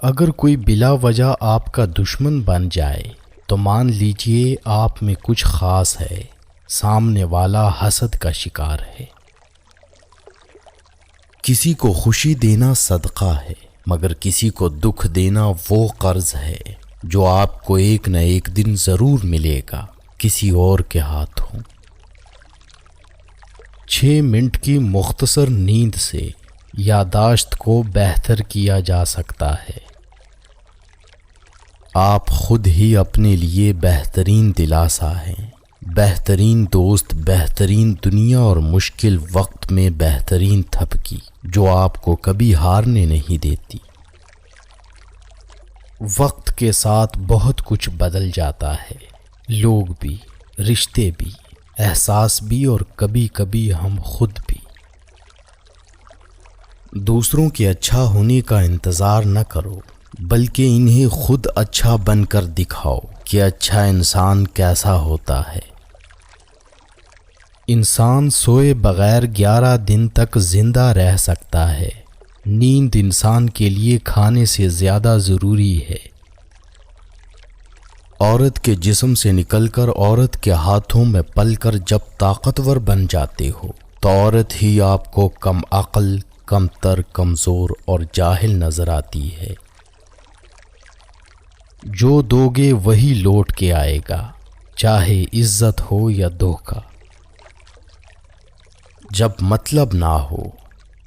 اگر کوئی بلا وجہ آپ کا دشمن بن جائے تو مان لیجئے آپ میں کچھ خاص ہے، سامنے والا حسد کا شکار ہے۔ کسی کو خوشی دینا صدقہ ہے، مگر کسی کو دکھ دینا وہ قرض ہے جو آپ کو ایک نہ ایک دن ضرور ملے گا کسی اور کے ہاتھوں۔ 6 منٹ کی مختصر نیند سے یادداشت کو بہتر کیا جا سکتا ہے۔ آپ خود ہی اپنے لیے بہترین دلاسا ہیں، بہترین دوست، بہترین دنیا اور مشکل وقت میں بہترین تھپکی جو آپ کو کبھی ہارنے نہیں دیتی۔ وقت کے ساتھ بہت کچھ بدل جاتا ہے، لوگ بھی، رشتے بھی، احساس بھی اور کبھی کبھی ہم خود بھی۔ دوسروں کے اچھا ہونے کا انتظار نہ کرو، بلکہ انہیں خود اچھا بن کر دکھاؤ کہ اچھا انسان کیسا ہوتا ہے۔ انسان سوئے بغیر 11 دن تک زندہ رہ سکتا ہے۔ نیند انسان کے لیے کھانے سے زیادہ ضروری ہے۔ عورت کے جسم سے نکل کر عورت کے ہاتھوں میں پل کر جب طاقتور بن جاتے ہو تو عورت ہی آپ کو کم عقل، کم تر، کمزور اور جاہل نظر آتی ہے۔ جو دو گے وہی لوٹ کے آئے گا، چاہے عزت ہو یا دھوکہ۔ جب مطلب نہ ہو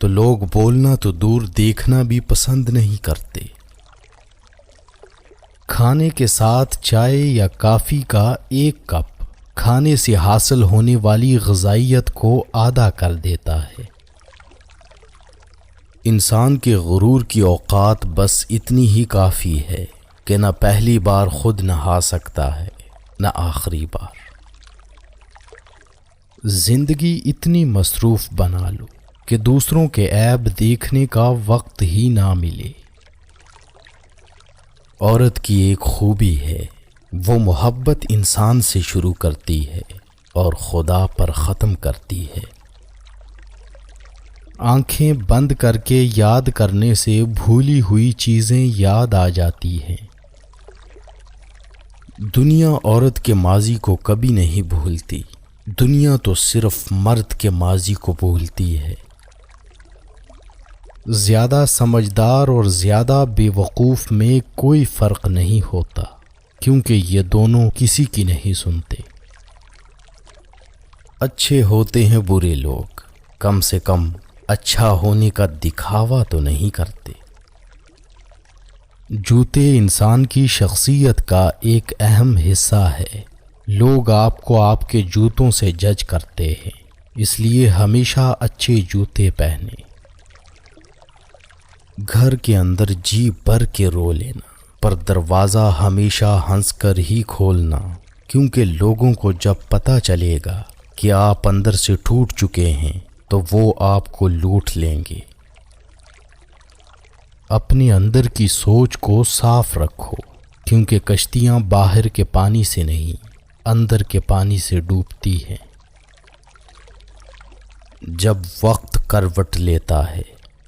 تو لوگ بولنا تو دور دیکھنا بھی پسند نہیں کرتے۔ کھانے کے ساتھ چائے یا کافی کا ایک کپ کھانے سے حاصل ہونے والی غذائیت کو آدھا کر دیتا ہے۔ انسان کے غرور کی اوقات بس اتنی ہی کافی ہے کہ نہ پہلی بار خود نہا سکتا ہے نہ آخری بار۔ زندگی اتنی مصروف بنا لو کہ دوسروں کے عیب دیکھنے کا وقت ہی نہ ملے۔ عورت کی ایک خوبی ہے، وہ محبت انسان سے شروع کرتی ہے اور خدا پر ختم کرتی ہے۔ آنکھیں بند کر کے یاد کرنے سے بھولی ہوئی چیزیں یاد آ جاتی ہیں۔ دنیا عورت کے ماضی کو کبھی نہیں بھولتی، دنیا تو صرف مرد کے ماضی کو بھولتی ہے۔ زیادہ سمجھدار اور زیادہ بے وقوف میں کوئی فرق نہیں ہوتا، کیونکہ یہ دونوں کسی کی نہیں سنتے۔ اچھے ہوتے ہیں برے لوگ، کم سے کم اچھا ہونے کا دکھاوا تو نہیں کرتے۔ جوتے انسان کی شخصیت کا ایک اہم حصہ ہے۔ لوگ آپ کو آپ کے جوتوں سے جج کرتے ہیں، اس لیے ہمیشہ اچھے جوتے پہنیں۔ گھر کے اندر جی بھر کے رو لینا، پر دروازہ ہمیشہ ہنس کر ہی کھولنا، کیونکہ لوگوں کو جب پتہ چلے گا کہ آپ اندر سے ٹوٹ چکے ہیں تو وہ آپ کو لوٹ لیں گے۔ اپنے اندر کی سوچ کو صاف رکھو، کیونکہ کشتیاں باہر کے پانی سے نہیں، اندر کے پانی سے ڈوبتی ہیں۔ جب وقت کروٹ لیتا ہے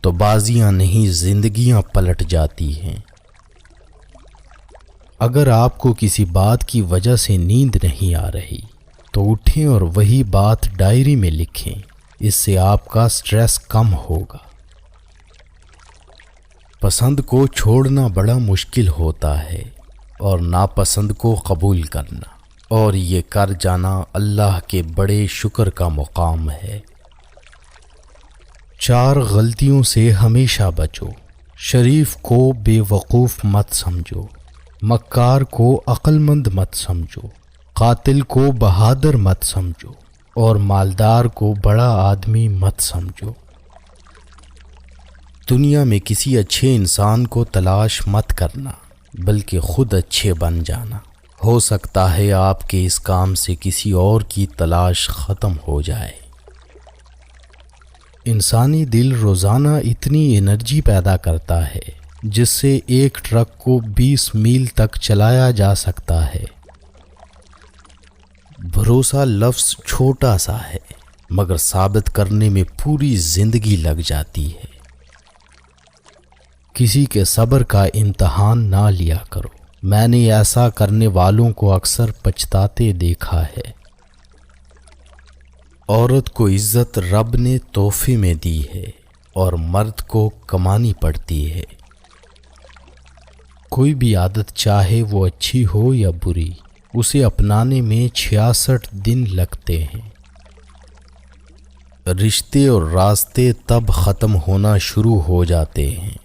تو بازیاں نہیں زندگیاں پلٹ جاتی ہیں۔ اگر آپ کو کسی بات کی وجہ سے نیند نہیں آ رہی تو اٹھیں اور وہی بات ڈائری میں لکھیں، اس سے آپ کا سٹریس کم ہوگا۔ پسند کو چھوڑنا بڑا مشکل ہوتا ہے اور ناپسند کو قبول کرنا، اور یہ کر جانا اللہ کے بڑے شکر کا مقام ہے۔ 4 غلطیوں سے ہمیشہ بچو۔ شریف کو بے وقوف مت سمجھو، مکار کو عقل مند مت سمجھو، قاتل کو بہادر مت سمجھو، اور مالدار کو بڑا آدمی مت سمجھو۔ دنیا میں کسی اچھے انسان کو تلاش مت کرنا، بلکہ خود اچھے بن جانا۔ ہو سکتا ہے آپ کے اس کام سے کسی اور کی تلاش ختم ہو جائے۔ انسانی دل روزانہ اتنی انرجی پیدا کرتا ہے جس سے ایک ٹرک کو 20 میل تک چلایا جا سکتا ہے۔ بھروسہ لفظ چھوٹا سا ہے، مگر ثابت کرنے میں پوری زندگی لگ جاتی ہے۔ کسی کے صبر کا امتحان نہ لیا کرو، میں نے ایسا کرنے والوں کو اکثر پچھتاتے دیکھا ہے۔ عورت کو عزت رب نے تحفے میں دی ہے اور مرد کو کمانی پڑتی ہے۔ کوئی بھی عادت چاہے وہ اچھی ہو یا بری، اسے اپنانے میں 66 دن لگتے ہیں۔ رشتے اور راستے تب ختم ہونا شروع ہو جاتے ہیں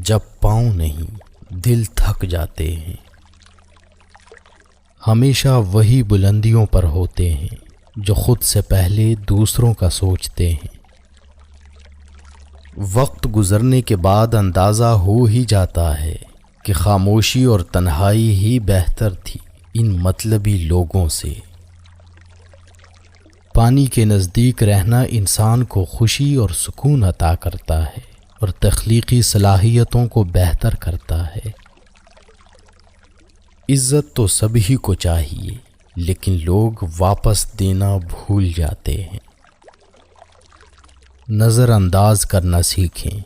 جب پاؤں نہیں دل تھک جاتے ہیں۔ ہمیشہ وہی بلندیوں پر ہوتے ہیں جو خود سے پہلے دوسروں کا سوچتے ہیں۔ وقت گزرنے کے بعد اندازہ ہو ہی جاتا ہے کہ خاموشی اور تنہائی ہی بہتر تھی ان مطلبی لوگوں سے۔ پانی کے نزدیک رہنا انسان کو خوشی اور سکون عطا کرتا ہے اور تخلیقی صلاحیتوں کو بہتر کرتا ہے۔ عزت تو سبھی کو چاہیے، لیکن لوگ واپس دینا بھول جاتے ہیں۔ نظر انداز کرنا سیکھیں،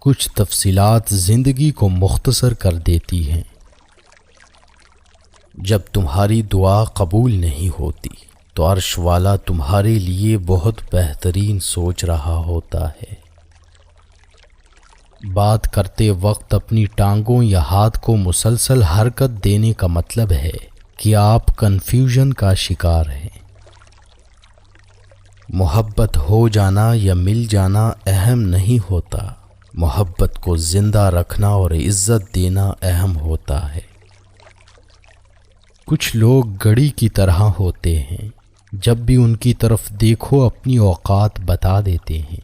کچھ تفصیلات زندگی کو مختصر کر دیتی ہیں۔ جب تمہاری دعا قبول نہیں ہوتی تو عرش والا تمہارے لیے بہت بہترین سوچ رہا ہوتا ہے۔ بات کرتے وقت اپنی ٹانگوں یا ہاتھ کو مسلسل حرکت دینے کا مطلب ہے کہ آپ کنفیوژن کا شکار ہیں۔ محبت ہو جانا یا مل جانا اہم نہیں ہوتا، محبت کو زندہ رکھنا اور عزت دینا اہم ہوتا ہے۔ کچھ لوگ گھڑی کی طرح ہوتے ہیں، جب بھی ان کی طرف دیکھو اپنی اوقات بتا دیتے ہیں۔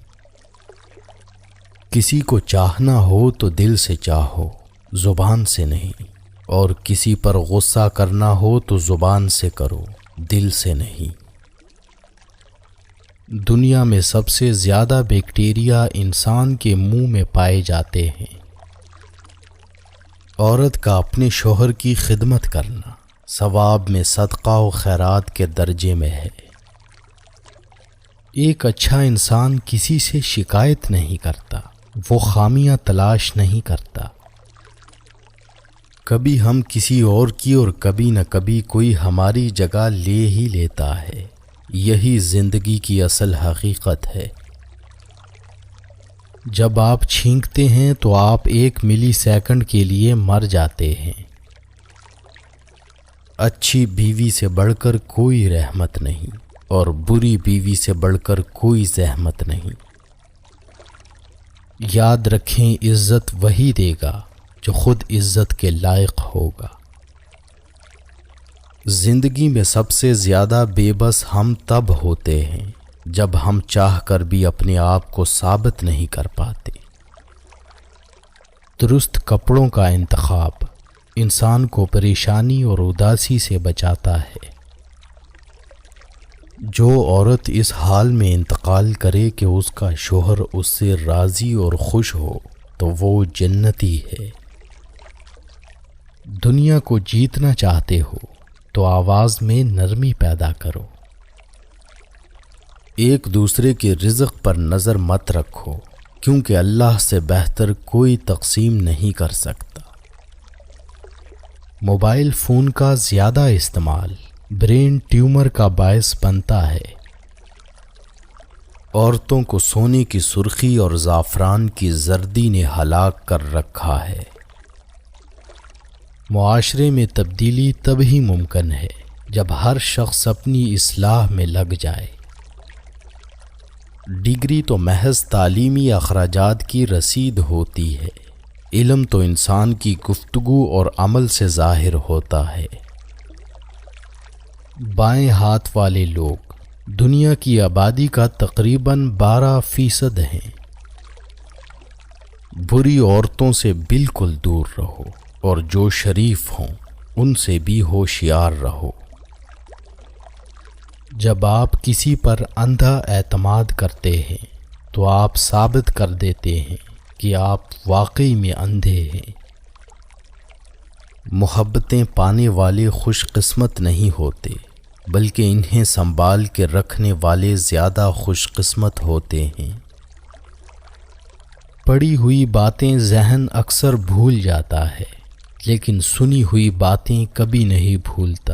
کسی کو چاہنا ہو تو دل سے چاہو، زبان سے نہیں، اور کسی پر غصہ کرنا ہو تو زبان سے کرو، دل سے نہیں۔ دنیا میں سب سے زیادہ بیکٹیریا انسان کے منہ میں پائے جاتے ہیں۔ عورت کا اپنے شوہر کی خدمت کرنا ثواب میں صدقہ و خیرات کے درجے میں ہے۔ ایک اچھا انسان کسی سے شکایت نہیں کرتا، وہ خامیاں تلاش نہیں کرتا۔ کبھی ہم کسی اور کی اور کبھی نہ کبھی کوئی ہماری جگہ لے ہی لیتا ہے۔ یہی زندگی کی اصل حقیقت ہے۔ جب آپ چھینکتے ہیں تو آپ 1 ملی سیکنڈ کے لیے مر جاتے ہیں۔ اچھی بیوی سے بڑھ کر کوئی رحمت نہیں اور بری بیوی سے بڑھ کر کوئی زحمت نہیں۔ یاد رکھیں، عزت وہی دے گا جو خود عزت کے لائق ہوگا۔ زندگی میں سب سے زیادہ بے بس ہم تب ہوتے ہیں جب ہم چاہ کر بھی اپنے آپ کو ثابت نہیں کر پاتے۔ درست کپڑوں کا انتخاب انسان کو پریشانی اور اداسی سے بچاتا ہے۔ جو عورت اس حال میں انتقال کرے کہ اس کا شوہر اس سے راضی اور خوش ہو تو وہ جنتی ہے۔ دنیا کو جیتنا چاہتے ہو تو آواز میں نرمی پیدا کرو۔ ایک دوسرے کے رزق پر نظر مت رکھو، کیونکہ اللہ سے بہتر کوئی تقسیم نہیں کر سکتا۔ موبائل فون کا زیادہ استعمال برین ٹیومر کا باعث بنتا ہے۔ عورتوں کو سونے کی سرخی اور زعفران کی زردی نے ہلاک کر رکھا ہے۔ معاشرے میں تبدیلی تب ہی ممکن ہے جب ہر شخص اپنی اصلاح میں لگ جائے۔ ڈگری تو محض تعلیمی اخراجات کی رسید ہوتی ہے، علم تو انسان کی گفتگو اور عمل سے ظاہر ہوتا ہے۔ بائیں ہاتھ والے لوگ دنیا کی آبادی کا تقریباً 12% ہیں۔ بری عورتوں سے بالکل دور رہو اور جو شریف ہوں ان سے بھی ہوشیار رہو۔ جب آپ کسی پر اندھا اعتماد کرتے ہیں تو آپ ثابت کر دیتے ہیں کہ آپ واقعی میں اندھے ہیں۔ محبتیں پانے والے خوش قسمت نہیں ہوتے، بلکہ انہیں سنبھال کے رکھنے والے زیادہ خوش قسمت ہوتے ہیں۔ پڑھی ہوئی باتیں ذہن اکثر بھول جاتا ہے، لیکن سنی ہوئی باتیں کبھی نہیں بھولتا۔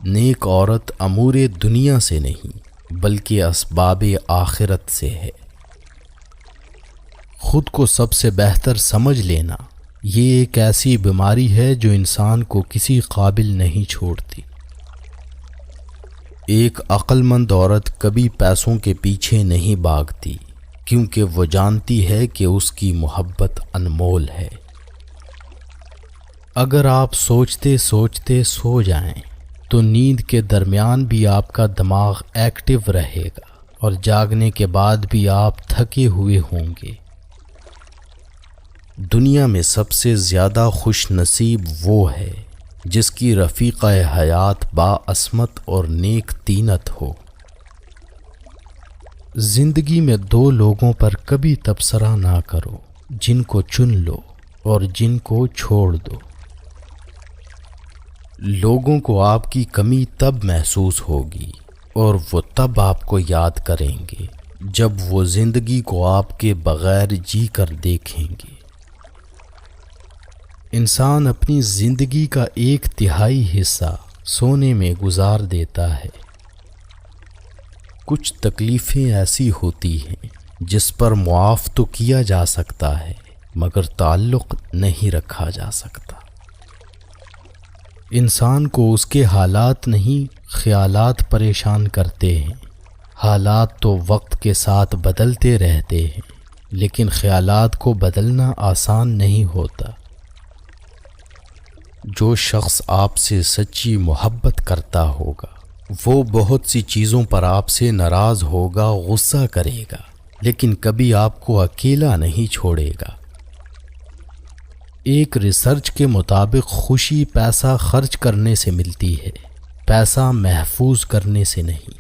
نیک عورت امور دنیا سے نہیں بلکہ اسباب آخرت سے ہے۔ خود کو سب سے بہتر سمجھ لینا یہ ایک ایسی بیماری ہے جو انسان کو کسی قابل نہیں چھوڑتی۔ ایک عقل مند عورت کبھی پیسوں کے پیچھے نہیں بھاگتی، کیونکہ وہ جانتی ہے کہ اس کی محبت انمول ہے۔ اگر آپ سوچتے سوچتے سو جائیں تو نیند کے درمیان بھی آپ کا دماغ ایکٹیو رہے گا اور جاگنے کے بعد بھی آپ تھکے ہوئے ہوں گے۔ دنیا میں سب سے زیادہ خوش نصیب وہ ہے جس کی رفیقہ حیات باعصمت اور نیک طینت ہو۔ زندگی میں دو لوگوں پر کبھی تبصرہ نہ کرو، جن کو چن لو اور جن کو چھوڑ دو۔ لوگوں کو آپ کی کمی تب محسوس ہوگی اور وہ تب آپ کو یاد کریں گے جب وہ زندگی کو آپ کے بغیر جی کر دیکھیں گے۔ انسان اپنی زندگی کا 1/3 حصہ سونے میں گزار دیتا ہے۔ کچھ تکلیفیں ایسی ہوتی ہیں جس پر معاف تو کیا جا سکتا ہے مگر تعلق نہیں رکھا جا سکتا۔ انسان کو اس کے حالات نہیں خیالات پریشان کرتے ہیں۔ حالات تو وقت کے ساتھ بدلتے رہتے ہیں، لیکن خیالات کو بدلنا آسان نہیں ہوتا۔ جو شخص آپ سے سچی محبت کرتا ہوگا وہ بہت سی چیزوں پر آپ سے ناراض ہوگا، غصہ کرے گا، لیکن کبھی آپ کو اکیلا نہیں چھوڑے گا۔ ایک ریسرچ کے مطابق خوشی پیسہ خرچ کرنے سے ملتی ہے، پیسہ محفوظ کرنے سے نہیں۔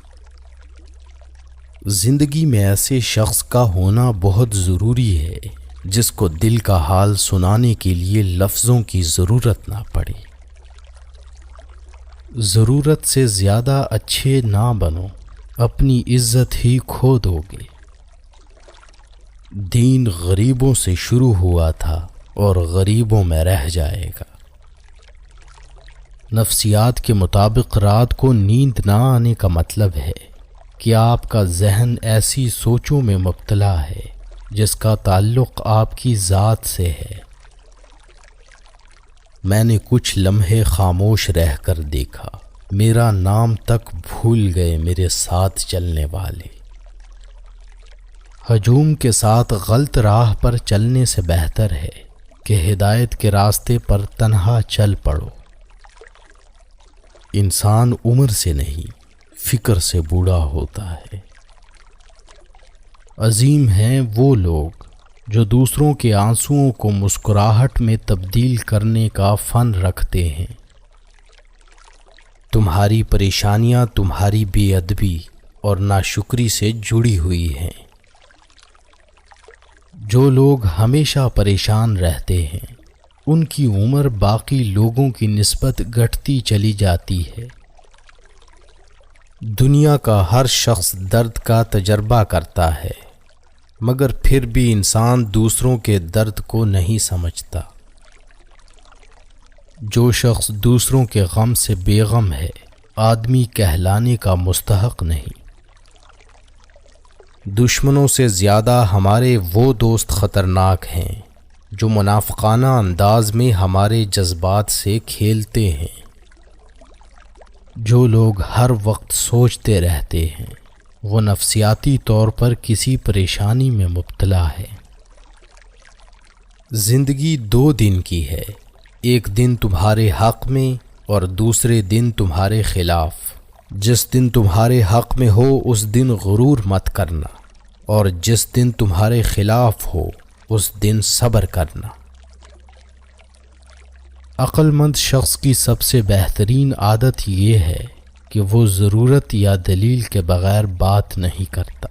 زندگی میں ایسے شخص کا ہونا بہت ضروری ہے جس کو دل کا حال سنانے کے لیے لفظوں کی ضرورت نہ پڑے۔ ضرورت سے زیادہ اچھے نہ بنو، اپنی عزت ہی کھو دو گے۔ دین غریبوں سے شروع ہوا تھا اور غریبوں میں رہ جائے گا۔ نفسیات کے مطابق رات کو نیند نہ آنے کا مطلب ہے کہ آپ کا ذہن ایسی سوچوں میں مبتلا ہے جس کا تعلق آپ کی ذات سے ہے۔ میں نے کچھ لمحے خاموش رہ کر دیکھا، میرا نام تک بھول گئے میرے ساتھ چلنے والے۔ ہجوم کے ساتھ غلط راہ پر چلنے سے بہتر ہے کہ ہدایت کے راستے پر تنہا چل پڑو۔ انسان عمر سے نہیں فکر سے بوڑھا ہوتا ہے۔ عظیم ہیں وہ لوگ جو دوسروں کے آنسوؤں کو مسکراہٹ میں تبدیل کرنے کا فن رکھتے ہیں۔ تمہاری پریشانیاں تمہاری بے ادبی اور ناشکری سے جڑی ہوئی ہیں۔ جو لوگ ہمیشہ پریشان رہتے ہیں ان کی عمر باقی لوگوں کی نسبت گھٹتی چلی جاتی ہے۔ دنیا کا ہر شخص درد کا تجربہ کرتا ہے، مگر پھر بھی انسان دوسروں کے درد کو نہیں سمجھتا۔ جو شخص دوسروں کے غم سے بے غم ہے آدمی کہلانے کا مستحق نہیں۔ دشمنوں سے زیادہ ہمارے وہ دوست خطرناک ہیں جو منافقانہ انداز میں ہمارے جذبات سے کھیلتے ہیں۔ جو لوگ ہر وقت سوچتے رہتے ہیں وہ نفسیاتی طور پر کسی پریشانی میں مبتلا ہے۔ زندگی 2 دن کی ہے، ایک دن تمہارے حق میں اور دوسرے دن تمہارے خلاف۔ جس دن تمہارے حق میں ہو اس دن غرور مت کرنا، اور جس دن تمہارے خلاف ہو اس دن صبر کرنا۔ عقل مند شخص کی سب سے بہترین عادت یہ ہے کہ وہ ضرورت یا دلیل کے بغیر بات نہیں کرتا۔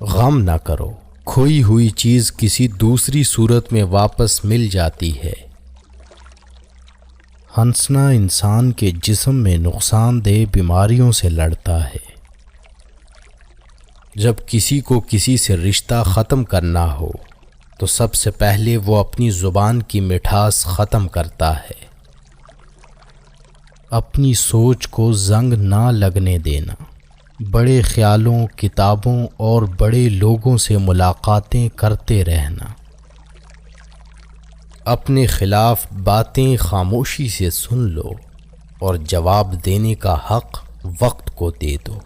غم نہ کرو، کھوئی ہوئی چیز کسی دوسری صورت میں واپس مل جاتی ہے۔ ہنسنا انسان کے جسم میں نقصان دہ بیماریوں سے لڑتا ہے۔ جب کسی کو کسی سے رشتہ ختم کرنا ہو تو سب سے پہلے وہ اپنی زبان کی مٹھاس ختم کرتا ہے۔ اپنی سوچ کو زنگ نہ لگنے دینا، بڑے خیالوں، کتابوں اور بڑے لوگوں سے ملاقاتیں کرتے رہنا۔ اپنے خلاف باتیں خاموشی سے سن لو اور جواب دینے کا حق وقت کو دے دو۔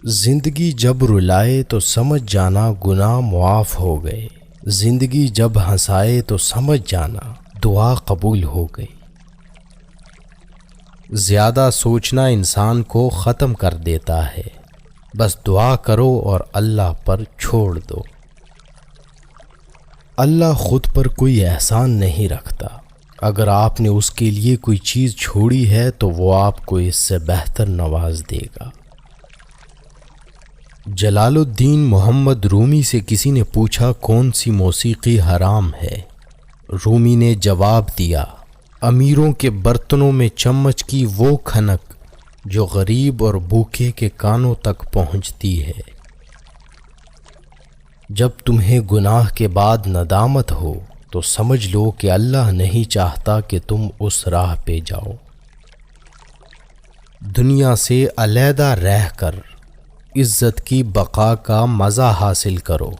زندگی جب رلائے تو سمجھ جانا گناہ معاف ہو گئے، زندگی جب ہنسائے تو سمجھ جانا دعا قبول ہو گئی۔ زیادہ سوچنا انسان کو ختم کر دیتا ہے، بس دعا کرو اور اللہ پر چھوڑ دو۔ اللہ خود پر کوئی احسان نہیں رکھتا، اگر آپ نے اس کے لیے کوئی چیز چھوڑی ہے تو وہ آپ کو اس سے بہتر نواز دے گا۔ جلال الدین محمد رومی سے کسی نے پوچھا کون سی موسیقی حرام ہے؟ رومی نے جواب دیا، امیروں کے برتنوں میں چمچ کی وہ کھنک جو غریب اور بھوکے کے کانوں تک پہنچتی ہے۔ جب تمہیں گناہ کے بعد ندامت ہو تو سمجھ لو کہ اللہ نہیں چاہتا کہ تم اس راہ پہ جاؤ۔ دنیا سے علیحدہ رہ کر عزت کی بقا کا مزہ حاصل کرو۔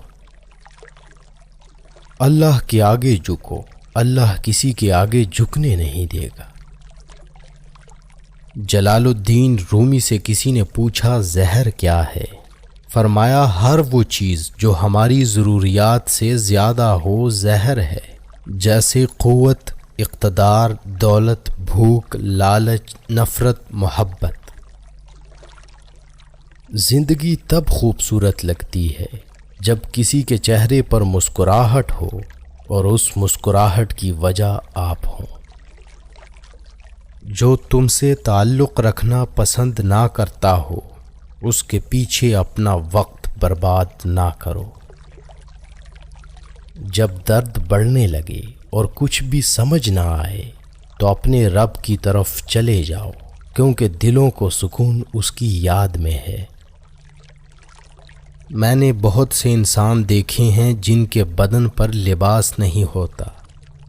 اللہ کے آگے جھکو، اللہ کسی کے آگے جھکنے نہیں دے گا۔ جلال الدین رومی سے کسی نے پوچھا زہر کیا ہے؟ فرمایا ہر وہ چیز جو ہماری ضروریات سے زیادہ ہو زہر ہے، جیسے قوت، اقتدار، دولت، بھوک، لالچ، نفرت، محبت۔ زندگی تب خوبصورت لگتی ہے جب کسی کے چہرے پر مسکراہٹ ہو اور اس مسکراہٹ کی وجہ آپ ہوں۔ جو تم سے تعلق رکھنا پسند نہ کرتا ہو اس کے پیچھے اپنا وقت برباد نہ کرو۔ جب درد بڑھنے لگے اور کچھ بھی سمجھ نہ آئے تو اپنے رب کی طرف چلے جاؤ، کیونکہ دلوں کو سکون اس کی یاد میں ہے۔ میں نے بہت سے انسان دیکھے ہیں جن کے بدن پر لباس نہیں ہوتا،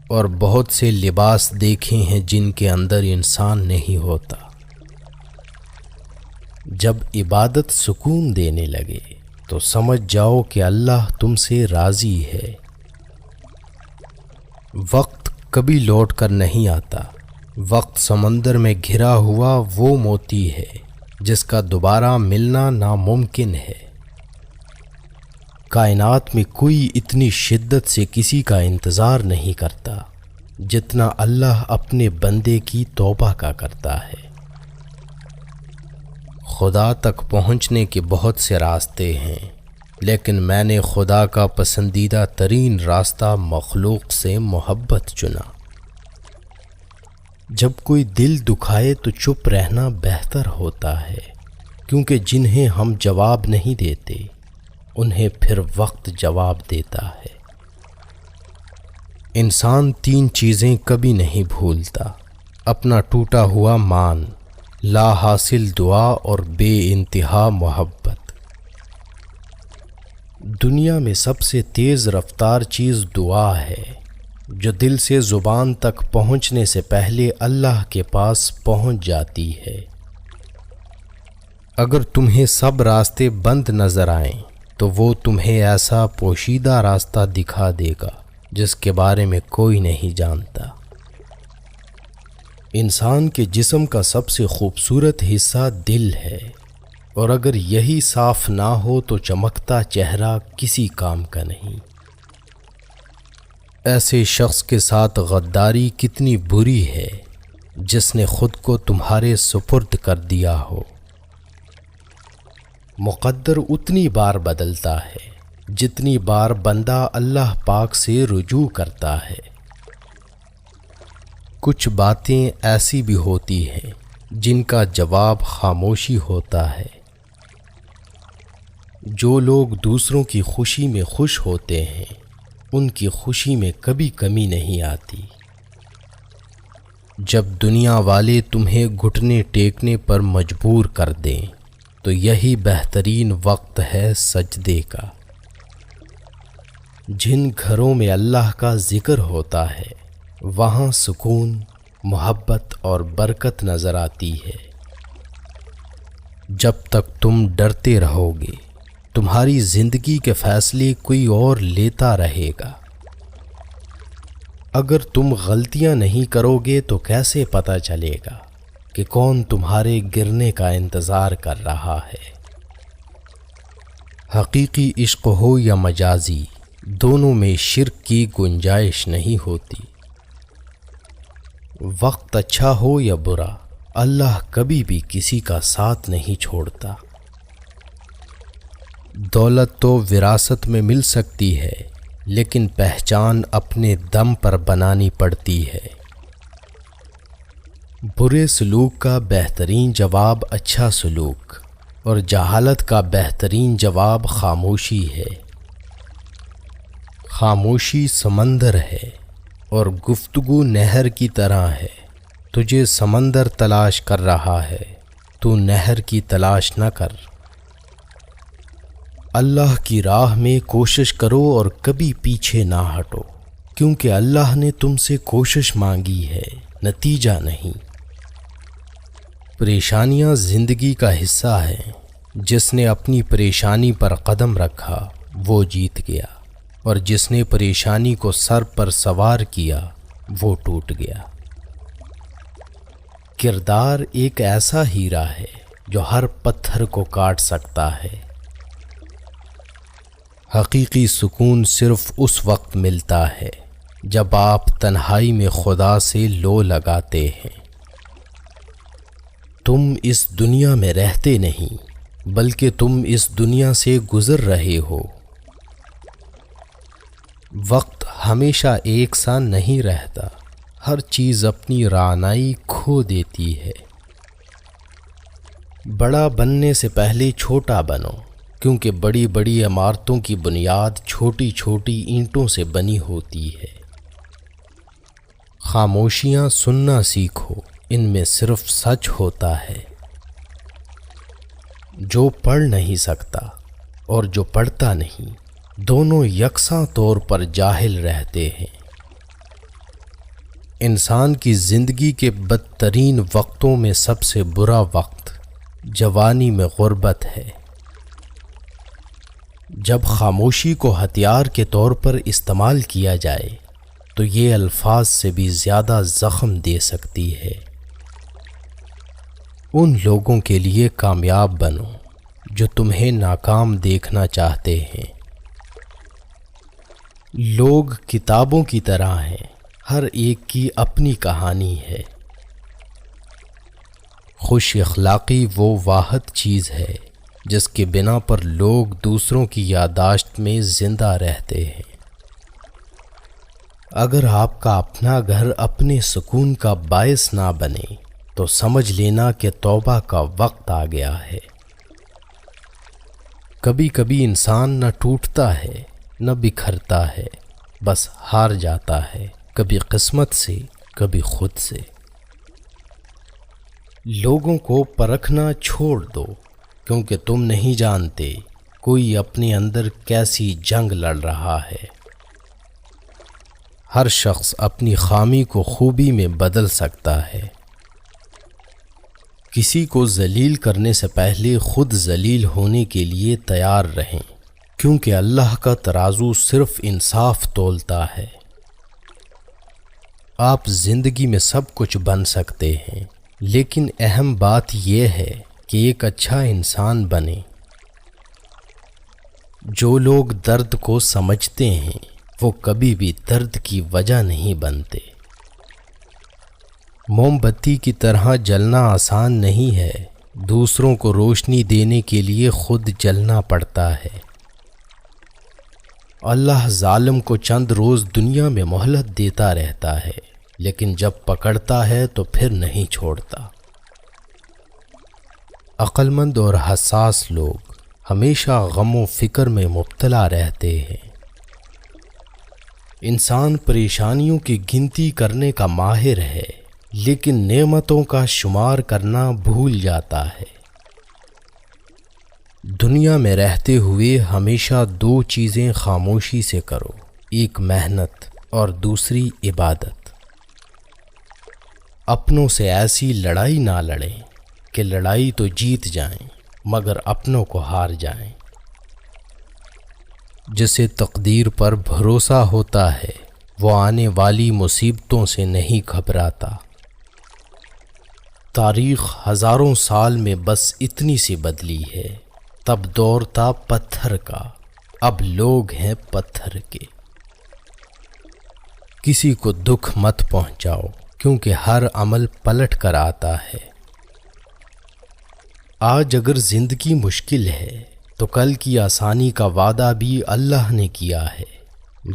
اور بہت سے لباس دیکھے ہیں جن کے اندر انسان نہیں ہوتا۔ جب عبادت سکون دینے لگے تو سمجھ جاؤ کہ اللہ تم سے راضی ہے۔ وقت کبھی لوٹ کر نہیں آتا، وقت سمندر میں گھرا ہوا وہ موتی ہے جس کا دوبارہ ملنا ناممکن ہے۔ کائنات میں کوئی اتنی شدت سے کسی کا انتظار نہیں کرتا جتنا اللہ اپنے بندے کی توبہ کا کرتا ہے۔ خدا تک پہنچنے کے بہت سے راستے ہیں، لیکن میں نے خدا کا پسندیدہ ترین راستہ مخلوق سے محبت چنا۔ جب کوئی دل دکھائے تو چپ رہنا بہتر ہوتا ہے، کیونکہ جنہیں ہم جواب نہیں دیتے انہیں پھر وقت جواب دیتا ہے۔ انسان 3 چیزیں کبھی نہیں بھولتا: اپنا ٹوٹا ہوا مان، لا حاصل دعا اور بے انتہا محبت۔ دنیا میں سب سے تیز رفتار چیز دعا ہے، جو دل سے زبان تک پہنچنے سے پہلے اللہ کے پاس پہنچ جاتی ہے۔ اگر تمہیں سب راستے بند نظر آئیں تو وہ تمہیں ایسا پوشیدہ راستہ دکھا دے گا جس کے بارے میں کوئی نہیں جانتا۔ انسان کے جسم کا سب سے خوبصورت حصہ دل ہے، اور اگر یہی صاف نہ ہو تو چمکتا چہرہ کسی کام کا نہیں۔ ایسے شخص کے ساتھ غداری کتنی بری ہے جس نے خود کو تمہارے سپرد کر دیا ہو۔ مقدر اتنی بار بدلتا ہے جتنی بار بندہ اللہ پاک سے رجوع کرتا ہے۔ کچھ باتیں ایسی بھی ہوتی ہیں جن کا جواب خاموشی ہوتا ہے۔ جو لوگ دوسروں کی خوشی میں خوش ہوتے ہیں ان کی خوشی میں کبھی کمی نہیں آتی۔ جب دنیا والے تمہیں گھٹنے ٹیکنے پر مجبور کر دیں تو یہی بہترین وقت ہے سجدے کا۔ جن گھروں میں اللہ کا ذکر ہوتا ہے وہاں سکون، محبت اور برکت نظر آتی ہے۔ جب تک تم ڈرتے رہو گے تمہاری زندگی کے فیصلے کوئی اور لیتا رہے گا۔ اگر تم غلطیاں نہیں کرو گے تو کیسے پتہ چلے گا کہ کون تمہارے گرنے کا انتظار کر رہا ہے؟ حقیقی عشق ہو یا مجازی، دونوں میں شرک کی گنجائش نہیں ہوتی۔ وقت اچھا ہو یا برا، اللہ کبھی بھی کسی کا ساتھ نہیں چھوڑتا۔ دولت تو وراثت میں مل سکتی ہے، لیکن پہچان اپنے دم پر بنانی پڑتی ہے۔ برے سلوک کا بہترین جواب اچھا سلوک، اور جہالت کا بہترین جواب خاموشی ہے۔ خاموشی سمندر ہے اور گفتگو نہر کی طرح ہے۔ تجھے سمندر تلاش کر رہا ہے، تو نہر کی تلاش نہ کر۔ اللہ کی راہ میں کوشش کرو اور کبھی پیچھے نہ ہٹو، کیونکہ اللہ نے تم سے کوشش مانگی ہے، نتیجہ نہیں۔ پریشانیاں زندگی کا حصہ ہیں۔ جس نے اپنی پریشانی پر قدم رکھا وہ جیت گیا، اور جس نے پریشانی کو سر پر سوار کیا وہ ٹوٹ گیا۔ کردار ایک ایسا ہیرا ہے جو ہر پتھر کو کاٹ سکتا ہے۔ حقیقی سکون صرف اس وقت ملتا ہے جب آپ تنہائی میں خدا سے لو لگاتے ہیں۔ تم اس دنیا میں رہتے نہیں، بلکہ تم اس دنیا سے گزر رہے ہو۔ وقت ہمیشہ ایک سا نہیں رہتا، ہر چیز اپنی رعنائی کھو دیتی ہے۔ بڑا بننے سے پہلے چھوٹا بنو، کیونکہ بڑی بڑی عمارتوں کی بنیاد چھوٹی چھوٹی اینٹوں سے بنی ہوتی ہے۔ خاموشیاں سننا سیکھو، ان میں صرف سچ ہوتا ہے۔ جو پڑھ نہیں سکتا اور جو پڑھتا نہیں، دونوں یکساں طور پر جاہل رہتے ہیں۔ انسان کی زندگی کے بدترین وقتوں میں سب سے برا وقت جوانی میں غربت ہے۔ جب خاموشی کو ہتھیار کے طور پر استعمال کیا جائے تو یہ الفاظ سے بھی زیادہ زخم دے سکتی ہے۔ ان لوگوں کے لیے کامیاب بنو جو تمہیں ناکام دیکھنا چاہتے ہیں۔ لوگ کتابوں کی طرح ہیں، ہر ایک کی اپنی کہانی ہے۔ خوش اخلاقی وہ واحد چیز ہے جس کے بنا پر لوگ دوسروں کی یادداشت میں زندہ رہتے ہیں۔ اگر آپ کا اپنا گھر اپنے سکون کا باعث نہ بنے تو سمجھ لینا کہ توبہ کا وقت آ گیا ہے۔ کبھی کبھی انسان نہ ٹوٹتا ہے نہ بکھرتا ہے، بس ہار جاتا ہے، کبھی قسمت سے کبھی خود سے۔ لوگوں کو پرکھنا چھوڑ دو، کیونکہ تم نہیں جانتے کوئی اپنے اندر کیسی جنگ لڑ رہا ہے۔ ہر شخص اپنی خامی کو خوبی میں بدل سکتا ہے۔ کسی کو ذلیل کرنے سے پہلے خود ذلیل ہونے کے لیے تیار رہیں، کیونکہ اللہ کا ترازو صرف انصاف تولتا ہے۔ آپ زندگی میں سب کچھ بن سکتے ہیں، لیکن اہم بات یہ ہے کہ ایک اچھا انسان بنیں۔ جو لوگ درد کو سمجھتے ہیں وہ کبھی بھی درد کی وجہ نہیں بنتے۔ موم بتی کی طرح جلنا آسان نہیں ہے، دوسروں کو روشنی دینے کے لیے خود جلنا پڑتا ہے۔ اللہ ظالم کو چند روز دنیا میں مہلت دیتا رہتا ہے، لیکن جب پکڑتا ہے تو پھر نہیں چھوڑتا۔ عقل مند اور حساس لوگ ہمیشہ غم و فکر میں مبتلا رہتے ہیں۔ انسان پریشانیوں کی گنتی کرنے کا ماہر ہے، لیکن نعمتوں کا شمار کرنا بھول جاتا ہے۔ دنیا میں رہتے ہوئے ہمیشہ دو چیزیں خاموشی سے کرو، ایک محنت اور دوسری عبادت۔ اپنوں سے ایسی لڑائی نہ لڑیں کہ لڑائی تو جیت جائیں مگر اپنوں کو ہار جائیں۔ جسے تقدیر پر بھروسہ ہوتا ہے وہ آنے والی مصیبتوں سے نہیں گھبراتا۔ تاریخ ہزاروں سال میں بس اتنی سی بدلی ہے، تب دور تھا پتھر کا، اب لوگ ہیں پتھر کے۔ کسی کو دکھ مت پہنچاؤ کیونکہ ہر عمل پلٹ کر آتا ہے۔ آج اگر زندگی مشکل ہے تو کل کی آسانی کا وعدہ بھی اللہ نے کیا ہے،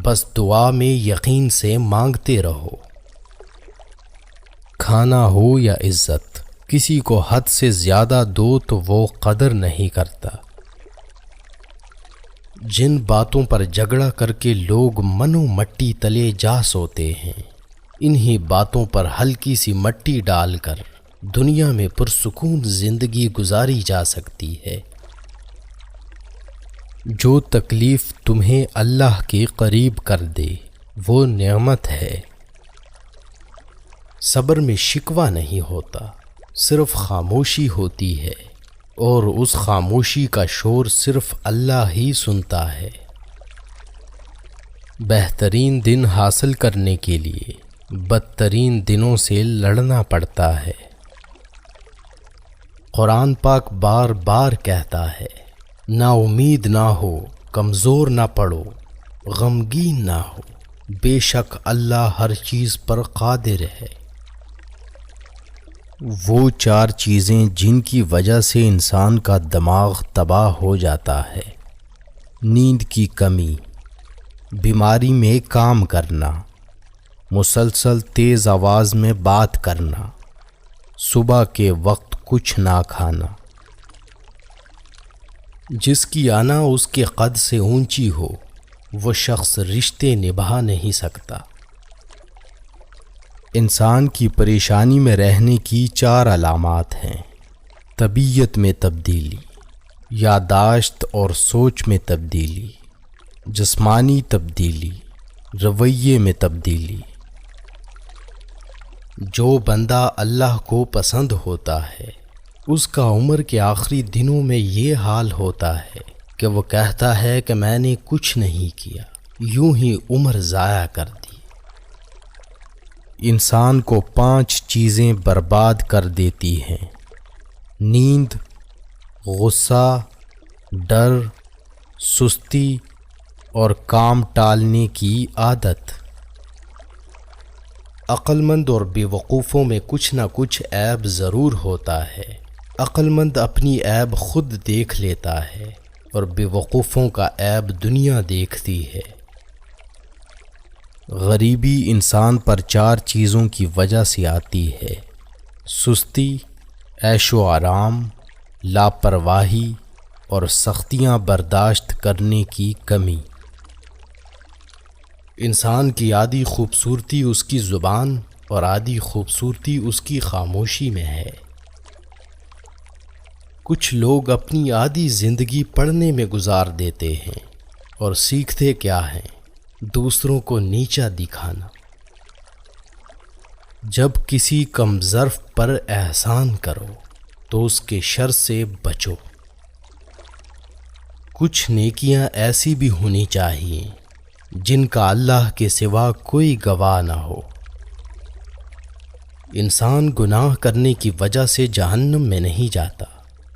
بس دعا میں یقین سے مانگتے رہو۔ کھانا ہو یا عزت، کسی کو حد سے زیادہ دو تو وہ قدر نہیں کرتا۔ جن باتوں پر جھگڑا کر کے لوگ منو مٹی تلے جا سوتے ہیں، انہی باتوں پر ہلکی سی مٹی ڈال کر دنیا میں پرسکون زندگی گزاری جا سکتی ہے۔ جو تکلیف تمہیں اللہ کے قریب کر دے وہ نعمت ہے۔ صبر میں شکوہ نہیں ہوتا، صرف خاموشی ہوتی ہے، اور اس خاموشی کا شور صرف اللہ ہی سنتا ہے۔ بہترین دن حاصل کرنے کے لیے بدترین دنوں سے لڑنا پڑتا ہے۔ قرآن پاک بار بار کہتا ہے، نا امید نہ ہو، کمزور نہ پڑو، غمگین نہ ہو، بے شک اللہ ہر چیز پر قادر ہے۔ وہ چار چیزیں جن کی وجہ سے انسان کا دماغ تباہ ہو جاتا ہے: نیند کی کمی، بیماری میں کام کرنا، مسلسل تیز آواز میں بات کرنا، صبح کے وقت کچھ نہ کھانا۔ جس کی آنا اس کے قد سے اونچی ہو وہ شخص رشتے نبھا نہیں سکتا۔ انسان کی پریشانی میں رہنے کی چار علامات ہیں: طبیعت میں تبدیلی، یادداشت اور سوچ میں تبدیلی، جسمانی تبدیلی، رویے میں تبدیلی۔ جو بندہ اللہ کو پسند ہوتا ہے اس کا عمر کے آخری دنوں میں یہ حال ہوتا ہے کہ وہ کہتا ہے کہ میں نے کچھ نہیں کیا، یوں ہی عمر ضائع کر دی۔ انسان کو 5 چیزیں برباد کر دیتی ہیں: نیند، غصہ، ڈر، سستی اور کام ٹالنے کی عادت۔ عقل مند اور بے وقوفوں میں کچھ نہ کچھ عیب ضرور ہوتا ہے۔ عقل مند اپنی عیب خود دیکھ لیتا ہے اور بے وقوفوں کا عیب دنیا دیکھتی ہے۔ غریبی انسان پر 4 چیزوں کی وجہ سے آتی ہے: سستی، عیش و آرام، لاپرواہی اور سختیاں برداشت کرنے کی کمی۔ انسان کی آدھی خوبصورتی اس کی زبان اور آدھی خوبصورتی اس کی خاموشی میں ہے۔ کچھ لوگ اپنی آدھی زندگی پڑھنے میں گزار دیتے ہیں اور سیکھتے کیا ہیں؟ دوسروں کو نیچا دکھانا۔ جب کسی کم ظرف پر احسان کرو تو اس کے شر سے بچو۔ کچھ نیکیاں ایسی بھی ہونی چاہیے جن کا اللہ کے سوا کوئی گواہ نہ ہو۔ انسان گناہ کرنے کی وجہ سے جہنم میں نہیں جاتا،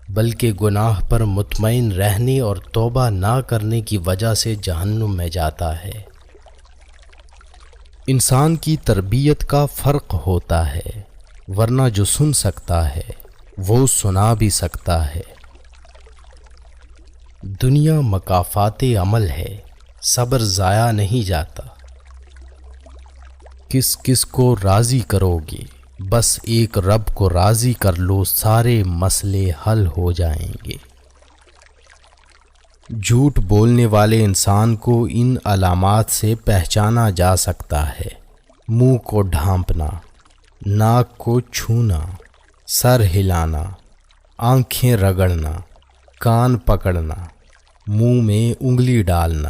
بلکہ گناہ پر مطمئن رہنے اور توبہ نہ کرنے کی وجہ سے جہنم میں جاتا ہے۔ انسان کی تربیت کا فرق ہوتا ہے، ورنہ جو سن سکتا ہے وہ سنا بھی سکتا ہے۔ دنیا مکافات عمل ہے، صبر ضائع نہیں جاتا۔ کس کس کو راضی کرو گے؟ بس ایک رب کو راضی کر لو، سارے مسئلے حل ہو جائیں گے۔ جھوٹ بولنے والے انسان کو ان علامات سے پہچانا جا سکتا ہے: منہ کو ڈھانپنا، ناک کو چھونا، سر ہلانا، آنکھیں رگڑنا، کان پکڑنا، منہ میں انگلی ڈالنا۔